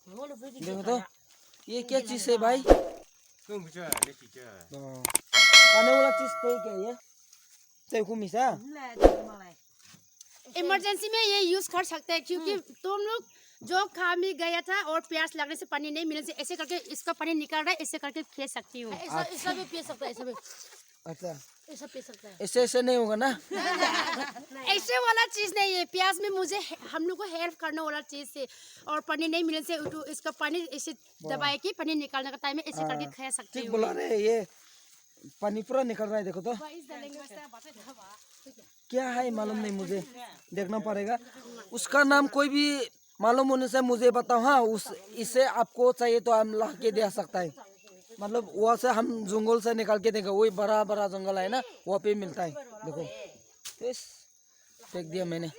देखो तो ये क्या चीज है भाई? खाने वाला चीज तो क्या ये? देखो मिसा इमरजेंसी में ये यूज कर सकते हैं क्योंकि तुम लोग जो खा में गया था और प्यास लगने से पानी नहीं मिलने से ऐसे करके इसका पानी निकल रहा है, ऐसे करके पी सकती हूँ। ऐसा भी पी सकता है, ऐसा भी अच्छा ऐसा पी सकता है। ऐसे ऐसे नहीं होगा ना? ऐसे वाला चीज नहीं है। प्यास में मुझे हम लोग को हेल्प करने वाला चीज है और पानी नहीं मिलने से तो इसका पानी ऐसे दबाए कि पानी निकालने का टाइम में ऐसे करके खा सकती ठीक हूँ। बोला रे, ये पानी पूरा निकल रहा है देखो तो। क्या है मालूम नहीं मुझे, देखना पड़ेगा। उसका नाम कोई भी मालूम होने से मुझे बताओ। हाँ उस इसे आपको चाहिए तो हम ला के दे सकता है। मतलब वहाँ से हम जंगल से निकाल के देंगे, वही बड़ा बड़ा जंगल है ना, वहाँ पे मिलता है। देखो फेंक दिया मैंने।